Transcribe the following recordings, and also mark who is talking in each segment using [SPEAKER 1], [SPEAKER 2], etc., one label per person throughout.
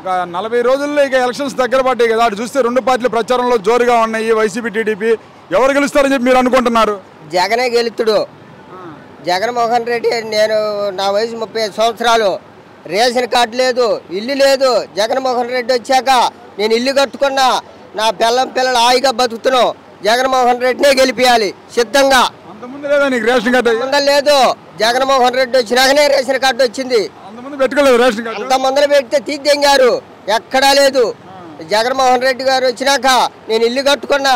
[SPEAKER 1] ఒక 40 రోజుల్లో ఇక ఎలక్షన్స్ దగ్గర పడ్డాయి కదా, అటు చూస్తే రెండు పార్టీల ప్రచారంలో జోరుగా ఉన్నాయి, వైసీపీ టీడీపీ. ఎవరు గెలుస్తారని చెప్పి మీరు అనుకుంటున్నారు?
[SPEAKER 2] జగనే గెలుతుడు. జగన్మోహన్ రెడ్డి. నేను నా వయసు 35 సంవత్సరాలు, రేషన్ కార్డు లేదు, ఇల్లు లేదు. జగన్మోహన్ రెడ్డి వచ్చాక నేను ఇల్లు కట్టుకున్నా, నా పిల్లలు హాయిగా బతుకుతున్నాం. జగన్మోహన్ రెడ్డినే గెలిపియాలి సిద్ధంగా.
[SPEAKER 1] అంతకుముందు లేదా నీకు రేషన్ కార్డు?
[SPEAKER 2] ముందర లేదు, జగన్మోహన్ రెడ్డి వచ్చినాకనే రేషన్ కార్డు వచ్చింది.
[SPEAKER 1] అంతకుముందు పెట్టుకోలేదు రేషన్ కార్డు?
[SPEAKER 2] అంత ముందర పెడితే తీద్దెంగారు, ఎక్కడా లేదు. జగన్మోహన్ రెడ్డి గారు వచ్చినాక నేను ఇల్లు కట్టుకున్నా,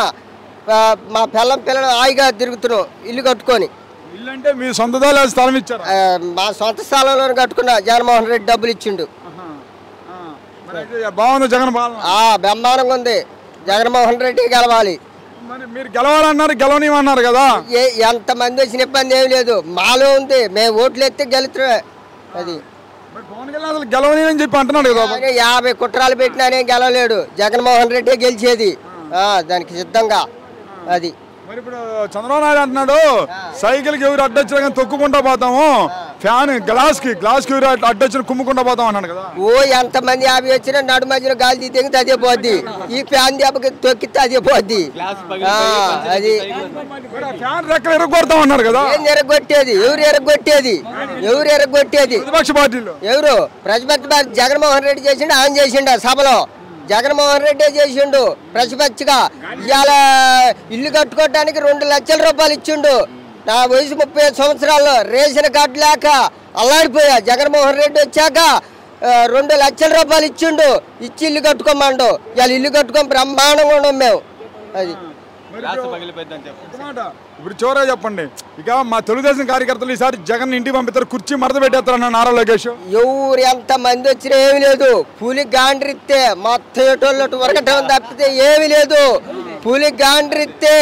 [SPEAKER 2] మా పిల్లలు హాయిగా తిరుగుతున్నాం ఇల్లు కట్టుకొని.
[SPEAKER 1] ఇల్లు అంటే మీ సొంతదా లేదా స్థలం ఇచ్చారు?
[SPEAKER 2] మా సొంత స్థలంలో కట్టుకున్నా. జగన్మోహన్ రెడ్డి డబ్బులు ఇచ్చిండు.
[SPEAKER 1] బాగుంది జగన్ పాలన?
[SPEAKER 2] బ్రహ్మాండంగా ఉంది. జగన్మోహన్ రెడ్డి గెలవాలి.
[SPEAKER 1] మరి మీరు గెలవాలన్నారు, గెలవనిమన్నారు కదా.
[SPEAKER 2] ఎంతమంది వచ్చిన ఇబ్బంది ఏమి లేదు, మాలో ఉంది. మేము ఓట్లు ఎత్తే గెలుతున్నా. అది
[SPEAKER 1] పవన్ కళ్యాణ్ అసలు గెలవని అని చెప్పి అంటున్నాడు కదా.
[SPEAKER 2] 50 కుట్రాలు పెట్టినానే గెలవలేడు. జగన్మోహన్ రెడ్డి గెలిచేది దానికి సిద్ధంగా. అది
[SPEAKER 1] మరి ఇప్పుడు చంద్రబాబు నాయుడు అంటున్నాడు, సైకిల్కి ఎవరు అడ్డొచ్చినా కానీ తొక్కుకుంటా పోతాము, ఫ్యాన్ గ్లాస్ కి ఎవరు అడ్డొచ్చిన కుమ్ముకుంటా పోతాం అన్నాడు కదా.
[SPEAKER 2] ఎంతమంది 50 వచ్చినా నడు మధ్యలో గాలి తెగితే అదే పోద్ది. ఈ ఫ్యాన్ దెబ్బకి తొక్కితే అదే పోద్ది. అది
[SPEAKER 1] ఫ్యాన్ రెక్కలు ఎరగొడతాం అన్నారు కదా.
[SPEAKER 2] ఏం ఎరగొట్టేది? ఎవరు ఎరగొట్టేది?
[SPEAKER 1] ప్రతిపక్ష పార్టీలు
[SPEAKER 2] ఎవరు? ప్రతిపక్ష పార్టీ జగన్మోహన్ రెడ్డి చేసిండు, ఆయన చేసిండు సభలో. జగన్మోహన్ రెడ్డి చేసిండు ప్రతిపక్షగా. ఇవాళ ఇల్లు కట్టుకోవడానికి 2 లక్షల రూపాయలు ఇచ్చిండు. నా వయసు 35 సంవత్సరాల్లో రేషన్ కార్డు లేక అల్లాడిపోయా. జగన్మోహన్ రెడ్డి వచ్చాక 2 లక్షల రూపాయలు ఇచ్చిండు. ఇచ్చి ఇల్లు కట్టుకోమండు. ఇవాళ ఇల్లు కట్టుకొని బ్రహ్మాండంగా ఉన్నాం మేము. అది
[SPEAKER 1] ఇప్పుడు చివరగా చెప్పండి, ఇక మా తెలుగుదేశం కార్యకర్తలు ఈసారి జగన్ ఇంటికి పంపిస్తారు, కుర్చీ మడత పెట్టేస్తారన్న నారా లోకేష్.
[SPEAKER 2] ఎవరు ఎంత మంది వచ్చినా ఏమి లేదు. పులి గాండ్రిస్తే మొత్తం ఎటోళ్ళు వరకటం తప్పితే ఏమి లేదు. పులి గాండ్రిస్తే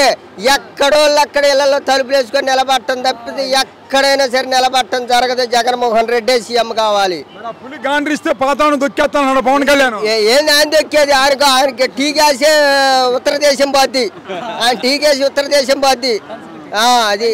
[SPEAKER 2] ఎక్కడోళ్ళు అక్కడ ఇళ్లలో తలుపులు వేసుకొని నిలబట్టడం తప్పితే ఎక్కడైనా సరే నిలబట్టడం జరగదు. జగన్మోహన్ రెడ్డి సీఎం కావాలి.
[SPEAKER 1] పులి గాండ్రిస్తే పాతాను దొక్కేస్తాను పవన్ కళ్యాణ్.
[SPEAKER 2] ఏంది ఆయన దొక్కేది? ఆయనకి టీ గ్యాసే ఉత్తర దేశం పోద్ది. ఆయన టీ గ్యాస్ ఉత్తర దేశం పోద్ది. అది